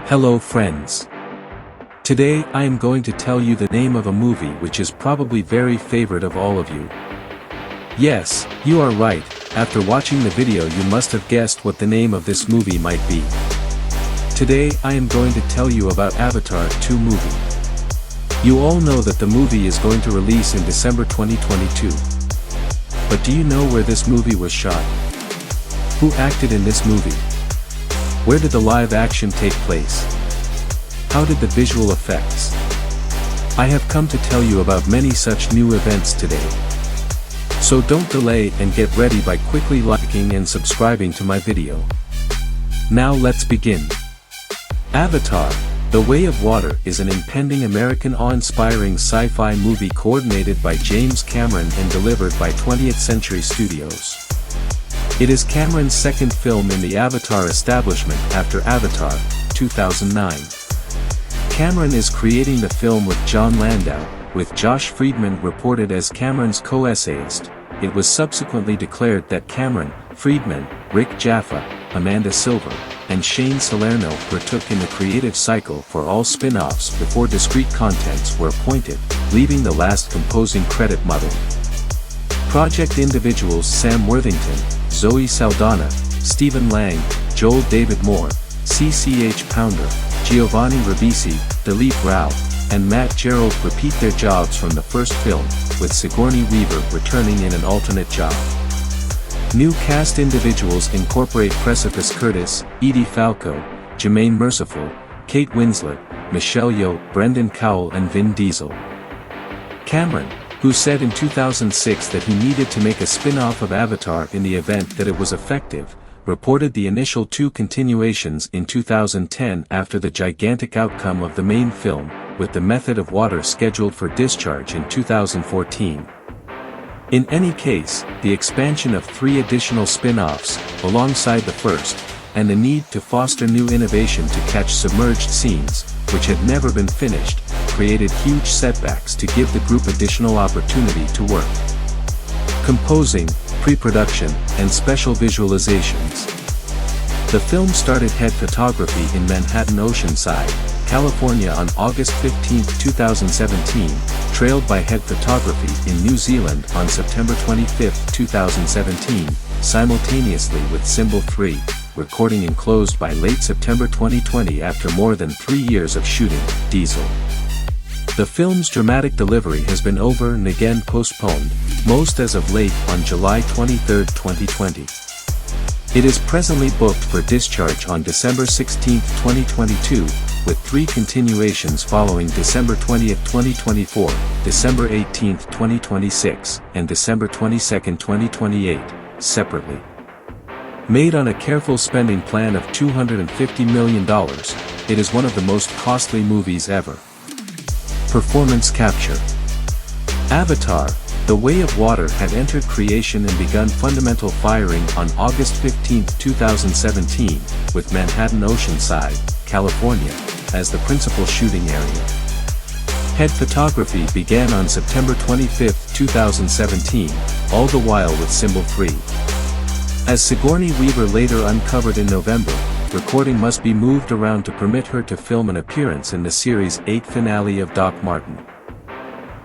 Hello friends. Today I am going to tell you the name of a movie which is probably very favorite of all of you. Yes, you are right, after watching the video you must have guessed what the name of this movie might be. Today I am going to tell you about Avatar 2 movie. You all know that the movie is going to release in December 2022. But do you know where this movie was shot? Who acted in this movie? Where did the live action take place? How did the visual effects? I have come to tell you about many such new events today. So don't delay and get ready by quickly liking and subscribing to my video. Now let's begin. Avatar, The Way of Water is an impending American awe-inspiring sci-fi movie coordinated by James Cameron and delivered by 20th Century Studios. It is Cameron's second film in the Avatar establishment after Avatar, 2009. Cameron is creating the film with Jon Landau, with Josh Friedman reported as Cameron's co-essayist. It was subsequently declared that Cameron, Friedman, Rick Jaffa, Amanda Silver, and Shane Salerno partook in the creative cycle for all spin-offs before discrete contents were appointed, leaving the last composing credit muddled. Project individuals Sam Worthington, Zoe Saldana, Stephen Lang, Joel David Moore, CCH Pounder, Giovanni Ribisi, Dilip Rao, and Matt Gerald repeat their jobs from the first film, with Sigourney Weaver returning in an alternate job. New cast individuals incorporate Precipice Curtis, Edie Falco, Jermaine Merciful, Kate Winslet, Michelle Yeoh, Brendan Cowell and Vin Diesel. Cameron, who said in 2006 that he needed to make a spin-off of Avatar in the event that it was effective, reported the initial 2 continuations in 2010 after the gigantic outcome of the main film, with The Method of Water scheduled for discharge in 2014. In any case, the expansion of 3 additional spin-offs, alongside the first, and the need to foster new innovation to catch submerged scenes, which had never been finished, created huge setbacks to give the group additional opportunity to work. Composing, pre-production, and special visualizations. The film started head photography in Manhattan Oceanside, California on August 15, 2017, trailed by head photography in New Zealand on September 25, 2017, simultaneously with Symbol 3, recording enclosed by late September 2020 after more than 3 years of shooting, Diesel. The film's dramatic delivery has been over and again postponed, most as of late on July 23, 2020. It is presently booked for discharge on December 16, 2022, with 3 continuations following December 20, 2024, December 18, 2026, and December 22, 2028, separately. Made on a careful spending plan of $250 million, it is one of the most costly movies ever. Performance capture. Avatar, The Way of Water had entered creation and begun fundamental firing on August 15, 2017, with Manhattan Oceanside, California, as the principal shooting area. Head photography began on September 25, 2017, all the while with Symbol 3. As Sigourney Weaver later uncovered in November, recording must be moved around to permit her to film an appearance in the series' 8th finale of Doc Martin.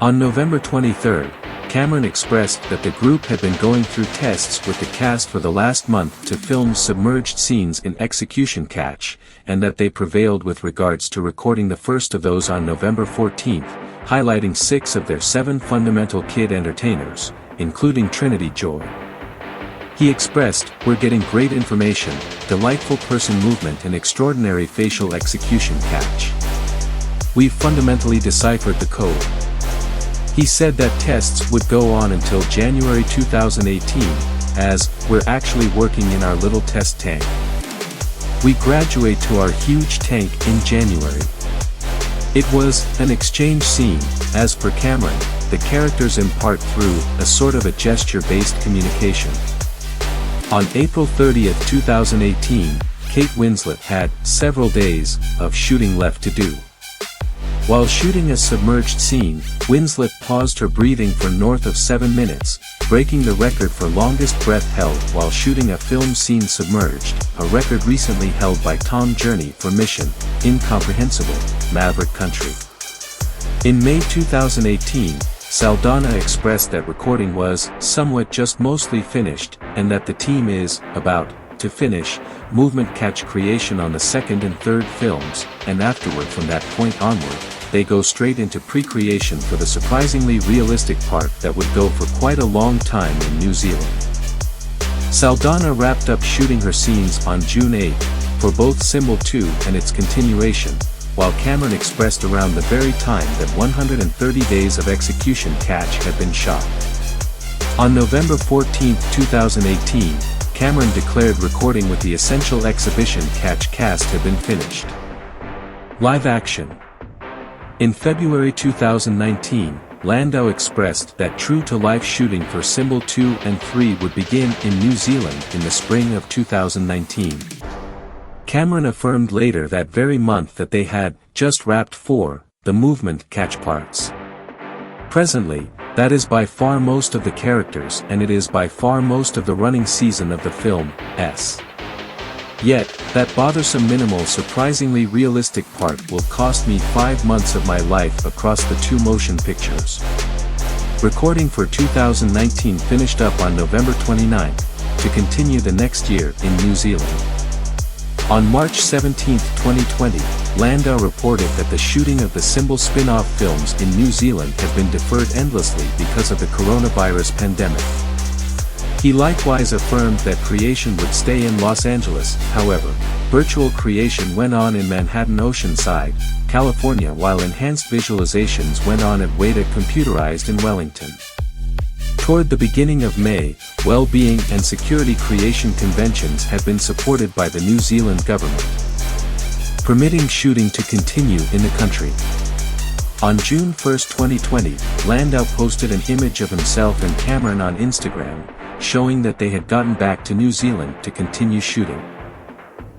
On November 23, Cameron expressed that the group had been going through tests with the cast for the last month to film submerged scenes in execution catch, and that they prevailed with regards to recording the first of those on November 14, highlighting 6 of their 7 fundamental kid entertainers, including Trinity Joy. He expressed, "We're getting great information, delightful person movement and extraordinary facial execution catch. We've fundamentally deciphered the code." He said that tests would go on until January 2018, as, "We're actually working in our little test tank. We graduate to our huge tank in January." It was an exchange scene, as per Cameron, the characters impart through a sort of a gesture-based communication. On April 30, 2018, Kate Winslet had several days of shooting left to do. While shooting a submerged scene, Winslet paused her breathing for north of 7 minutes, breaking the record for longest breath held while shooting a film scene submerged, a record recently held by Tom Journey for Mission: Incomprehensible, Maverick Country. In May 2018, Saldana expressed that recording was somewhat just mostly finished, and that the team is about to finish movement catch creation on the second and third films, and afterward from that point onward, they go straight into pre-creation for the surprisingly realistic part that would go for quite a long time in New Zealand. Saldana wrapped up shooting her scenes on June 8 for both Symbol 2 and its continuation, while Cameron expressed around the very time that 130 days of execution catch had been shot. On November 14, 2018, Cameron declared recording with the essential exhibition catch cast had been finished. Live action. In February 2019, Landau expressed that true-to-life shooting for Symbol 2 and 3 would begin in New Zealand in the spring of 2019. Cameron affirmed later that very month that they had just wrapped the movement catch parts. Presently, that is by far most of the characters and it is by far most of the running season of the film, Yet, that bothersome minimal surprisingly realistic part will cost me 5 months of my life across the 2 motion pictures. Recording for 2019 finished up on November 29, to continue the next year in New Zealand. On March 17, 2020, Landau reported that the shooting of the Symbol spin-off films in New Zealand had been deferred endlessly because of the coronavirus pandemic. He likewise affirmed that creation would stay in Los Angeles. However, virtual creation went on in Manhattan Oceanside, California, while enhanced visualizations went on at Weta Computerized in Wellington. Toward the beginning of May, well-being and security creation conventions had been supported by the New Zealand government, permitting shooting to continue in the country. On June 1, 2020, Landau posted an image of himself and Cameron on Instagram, showing that they had gotten back to New Zealand to continue shooting.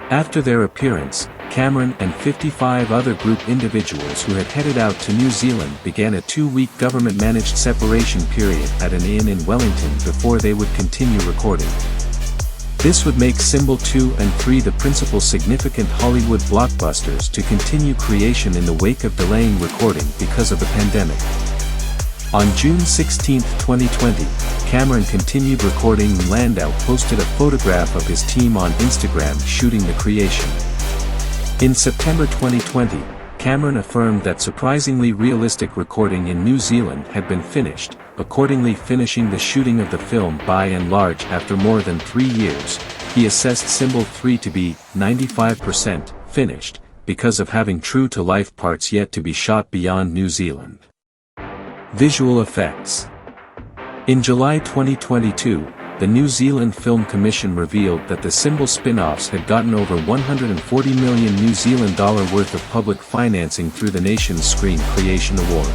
After their appearance, Cameron and 55 other group individuals who had headed out to New Zealand began a 2-week government-managed separation period at an inn in Wellington before they would continue recording. This would make Symbol 2 and 3 the principal significant Hollywood blockbusters to continue creation in the wake of delaying recording because of the pandemic. On June 16, 2020, Cameron continued recording and Landau posted a photograph of his team on Instagram shooting the creation. In September 2020, Cameron affirmed that surprisingly realistic recording in New Zealand had been finished, accordingly finishing the shooting of the film by and large after more than 3 years. He assessed Symbol 3 to be 95% finished, because of having true-to-life parts yet to be shot beyond New Zealand. Visual effects. In July 2022, the New Zealand Film Commission revealed that the Symbol spin-offs had gotten over $140 million New Zealand dollar worth of public financing through the nation's Screen Creation Award.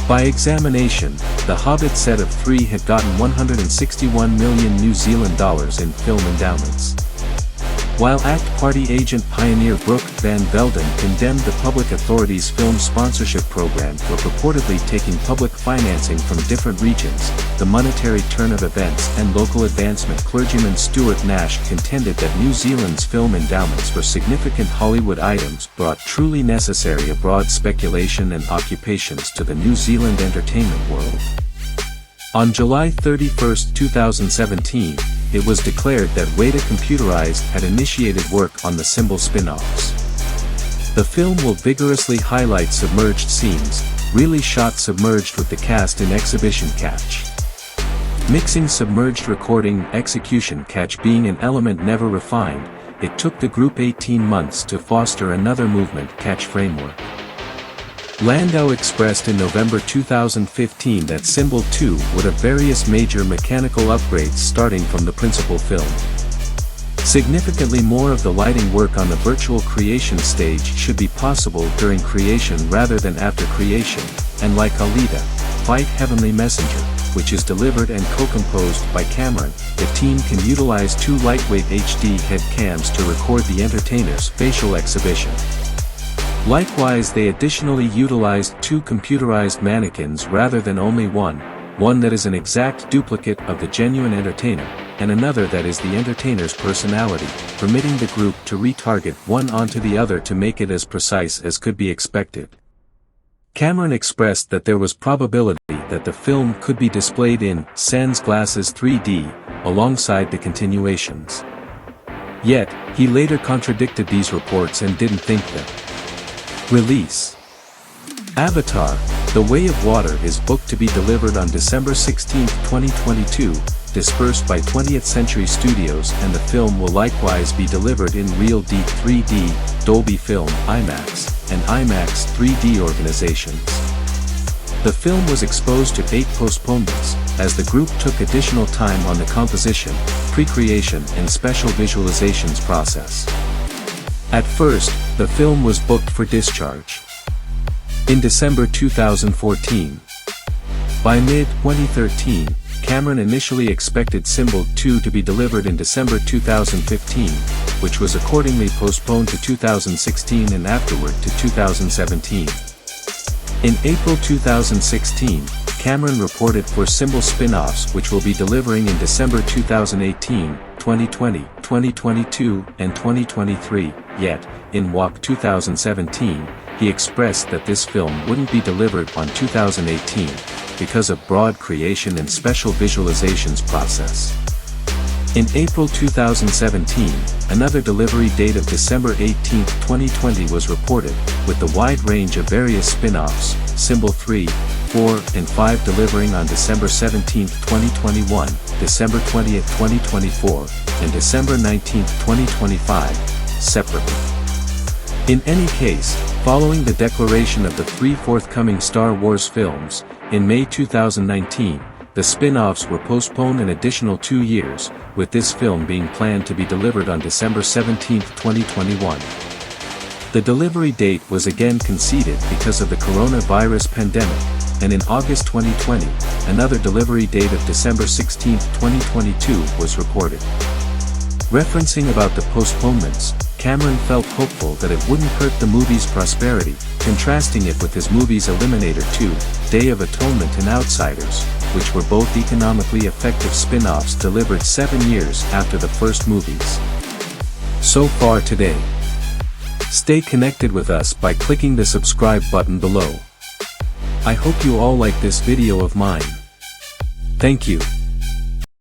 By examination, the Hobbit set of 3 had gotten $161 million New Zealand dollars in film endowments. While ACT Party agent pioneer Brooke Van Velden condemned the public authorities' film sponsorship program for purportedly taking public financing from different regions, the monetary turn of events and local advancement clergyman Stuart Nash contended that New Zealand's film endowments for significant Hollywood items brought truly necessary abroad speculation and occupations to the New Zealand entertainment world. On July 31, 2017, it was declared that Weta Computerized had initiated work on the Symbol spin-offs. The film will vigorously highlight submerged scenes, really shot submerged with the cast in exhibition catch. Mixing submerged recording execution catch being an element never refined, it took the group 18 months to foster another movement catch framework. Landau expressed in November 2015 that Symbol 2 would have various major mechanical upgrades starting from the principal film. Significantly more of the lighting work on the virtual creation stage should be possible during creation rather than after creation, and like Alita, Fight Heavenly Messenger, which is delivered and co-composed by Cameron, the team can utilize 2 lightweight HD head cams to record the entertainer's facial exhibition. Likewise, they additionally utilized 2 computerized mannequins rather than only 1, one that is an exact duplicate of the genuine entertainer, and another that is the entertainer's personality, permitting the group to retarget one onto the other to make it as precise as could be expected. Cameron expressed that there was probability that the film could be displayed in Sans Glasses 3D, alongside the continuations. Yet, he later contradicted these reports and didn't think that. Release. Avatar: The Way of Water is booked to be delivered on December 16, 2022, dispersed by 20th Century Studios, and the film will likewise be delivered in Real Deep 3D, Dolby Film, IMAX, and IMAX 3D organizations. The film was exposed to 8 postponements, as the group took additional time on the composition, pre-creation and special visualizations process. At first, the film was booked for discharge in December 2014. By mid-2013, Cameron initially expected Symbol 2 to be delivered in December 2015, which was accordingly postponed to 2016 and afterward to 2017. In April 2016, Cameron reported for Symbol spin-offs which will be delivering in December 2018, 2020, 2022, and 2023, yet, in WAP 2017, he expressed that this film wouldn't be delivered on 2018, because of broad creation and special visualizations process. In April 2017, another delivery date of December 18, 2020 was reported, with the wide range of various spin-offs, Symbol 3, 4, and 5 delivering on December 17, 2021, December 20, 2024, and December 19, 2025, separately. In any case, following the declaration of the 3 forthcoming Star Wars films, in May 2019, the spin-offs were postponed an additional 2 years, with this film being planned to be delivered on December 17, 2021. The delivery date was again conceded because of the coronavirus pandemic, and in August 2020, another delivery date of December 16, 2022 was reported. Referencing about the postponements, Cameron felt hopeful that it wouldn't hurt the movie's prosperity, contrasting it with his movies Eliminator 2, Day of Atonement and Outsiders, which were both economically effective spin-offs delivered 7 years after the first movies. So far today. Stay connected with us by clicking the subscribe button below. I hope you all like this video of mine. Thank you.